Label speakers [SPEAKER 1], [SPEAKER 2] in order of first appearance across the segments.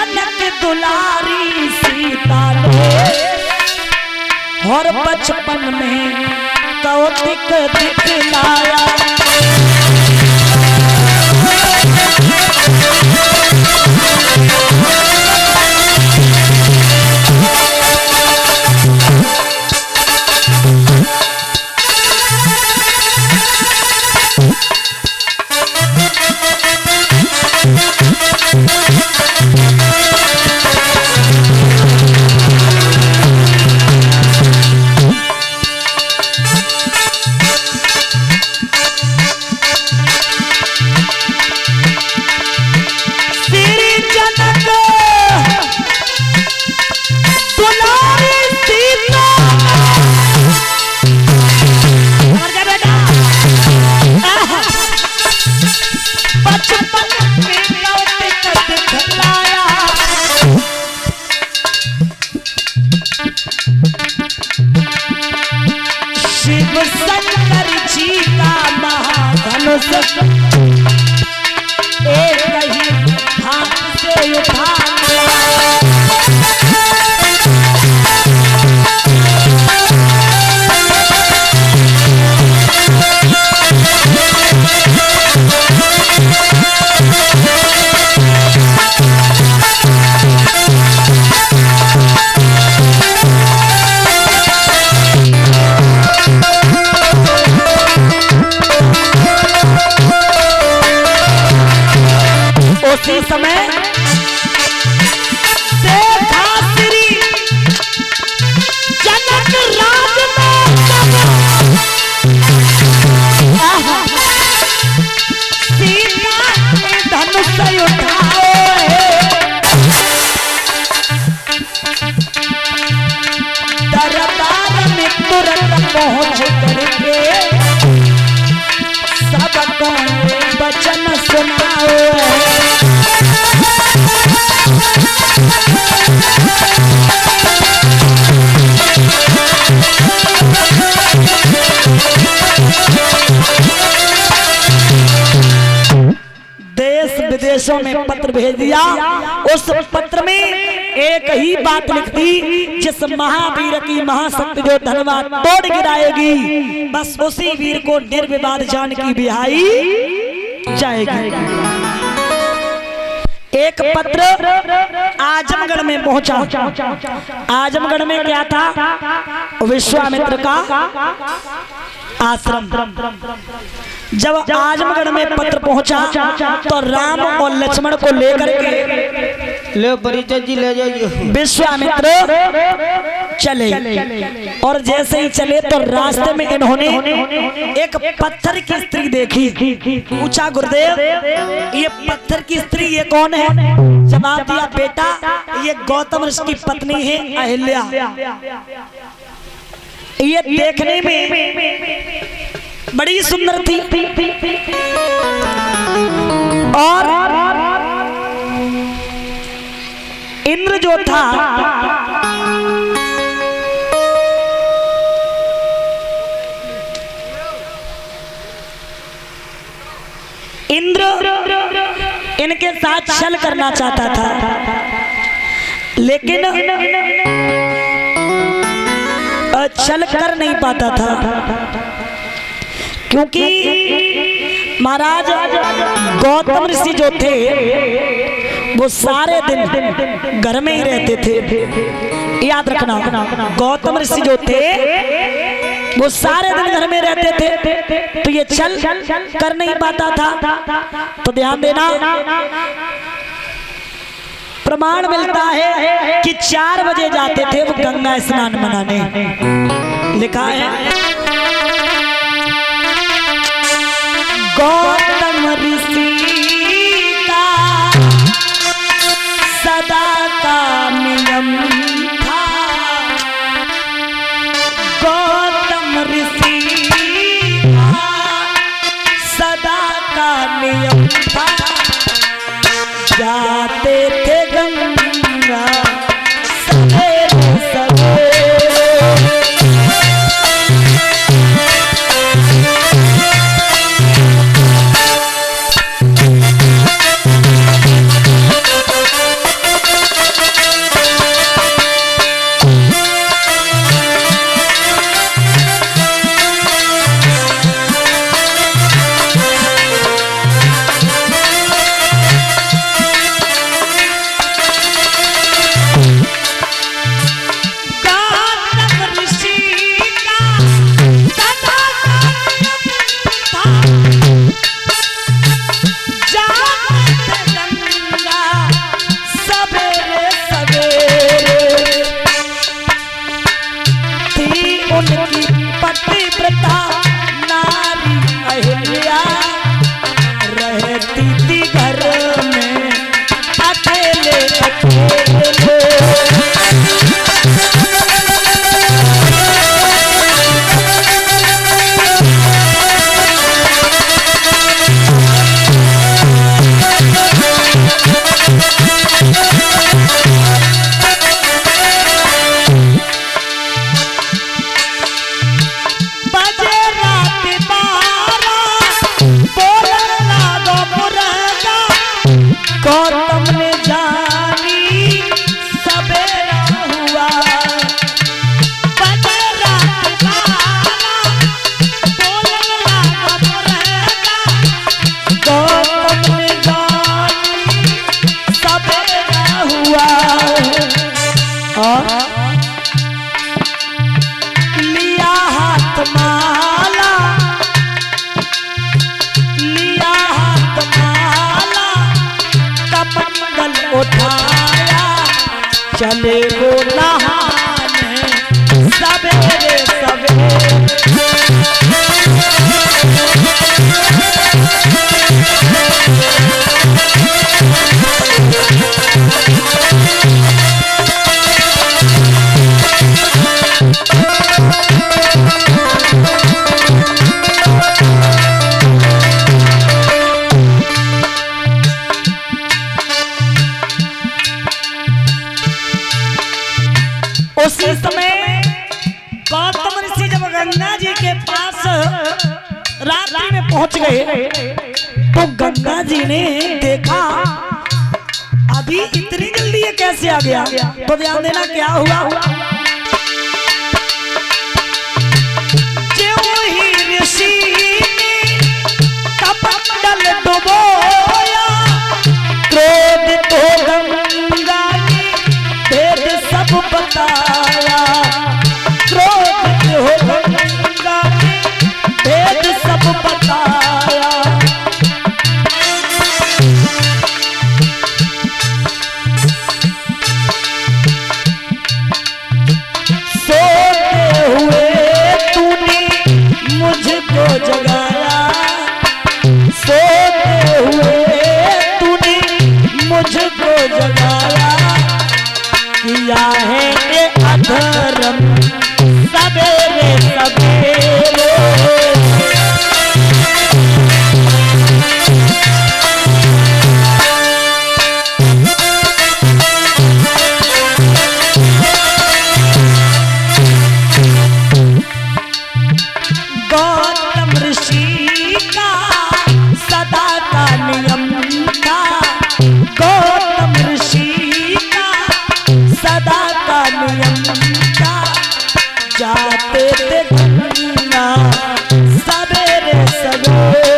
[SPEAKER 1] जनक दुलारी सीता ने और बचपन में कौतिक दिखलाया। शिव शंकर जी का महाधनुष एक ही हाथ से उठा उसी समय देखा श्री जनक राज में सीता ने धनुष उठाए। दरबार में तुरंत पहुंच करके सबको वचन सुनाओ। देश विदेशों में पत्र भेज दिया। उस पत्र में एक ही बात लिख दी, जिस महावीर की महाशक्ति जो धनवा तोड़ गिराएगी, बस उसी वीर को निर्विवाद जान की बिहाई जाएगी। एक पत्र आजमगढ़ में पहुंचा। आजमगढ़ में क्या था? विश्वामित्र का आश्रम। जब आजमगढ़ में पत्र पहुंचा तो राम और लक्ष्मण को लेकर के
[SPEAKER 2] ले परिचय जी ले जाइए।
[SPEAKER 1] विश्वामित्र चले और जैसे ही चले तो रास्ते में इन्होंने एक पत्थर की स्त्री देखी। पूछा गुरुदेव ये पत्थर की स्त्री ये कौन है? जवाब दिया बेटा ये गौतम ऋषि की पत्नी है अहिल्या। ये देखने में बड़ी सुंदर थी और इंद्र जो था इंद्र इनके साथ छल करना चाहता था, लेकिन छल कर नहीं पाता था, क्योंकि महाराज गौतम ऋषि जो थे वो सारे दिन घर में ही रहते थे। याद रखना गौतम ऋषि जो थे वो सारे दिन घर में रहते थे, तो ये छल कर नहीं पाता था। तो ध्यान देना प्रमाण मिलता है कि 4 बजे जाते थे वो गंगा स्नान मनाने। लिखा है गौतम ऋषि का सदा का नियम था। गौतम ऋषि का सदा का नियम था। जाते थे गंगा सवेरे सवेरे। लिया हाथ माला, लिया हाथ माला, कमंडल उठाया, चले वो नहाने सवेरे सवेरे। उसी समय गौतम ऋषि जब गंगा जी के पास रात्रि में पहुंच गए तो गंगा जी ने देखा अभी इतनी जल्दी ये कैसे आ गया। तो ध्यान देना क्या हुआ। जो ही ऋषि ने कमंडल डुबोया, क्रोध तो गंगा ने भेद सब बताया, क्रोध हो गंगा ने भेद सब बताया। सोते हुए तूने मुझको जगाया, सोते हुए तूने मुझको जगाया, किया है ये अधर्म सवेरे सवेरे। गौतम ऋषि का सदा का नियम था, गौतम ऋषि का सदा का नियम था, जाते थे गंगा सवेरे सवेरे।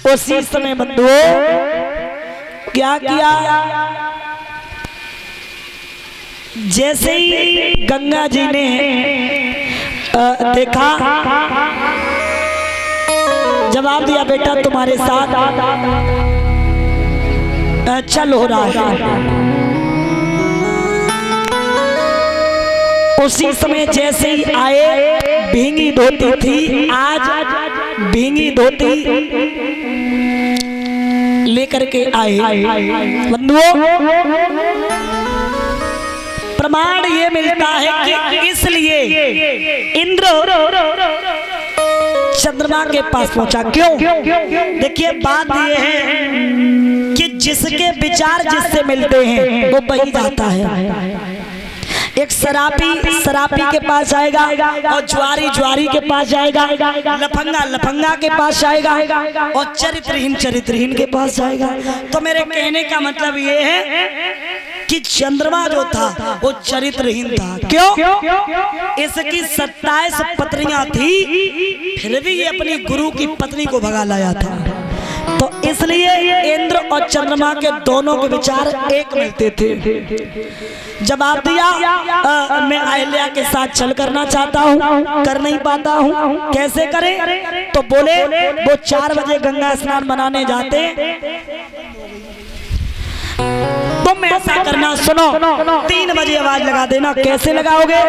[SPEAKER 1] उसी समय बंधुओं क्या किया, जैसे ही गंगा जी ने देखा, जवाब दिया बेटा तुम्हारे साथ चल हो रहा है। उसी समय जैसे ही आए, भींगी धोती थी, आज भींगी धोती लेकर के आए। बंधुओं प्रमाण ये मिलता है कि इसलिए इंद्र चंद्रमा के पास पहुंचा। क्यों? देखिए बात ये है कि जिसके विचार जिससे मिलते हैं वो बही जाता है। एक शराबी के पास जाएगा और ज्वारी के पास जाएगा, लफंगा के पास जाएगा और चरित्रहीन के पास जाएगा। तो मेरे कहने का मतलब ये है कि चंद्रमा जो था वो चरित्रहीन था। क्यों? इसकी 27 पत्नियां थी, फिर भी ये अपनी गुरु की पत्नी को भगा लाया था। तो इसलिए इंद्र और चंद्रमा के दोनों के विचार एक मिलते थे। जवाब दिया मैं अहिल्या के साथ छल करना चाहता हूँ, कर नहीं पाता हूँ, कैसे करें? तो बोले वो 4 बजे गंगा स्नान बनाने जाते, तुम ऐसा करना, सुनो 3 बजे आवाज लगा देना। कैसे लगाओगे?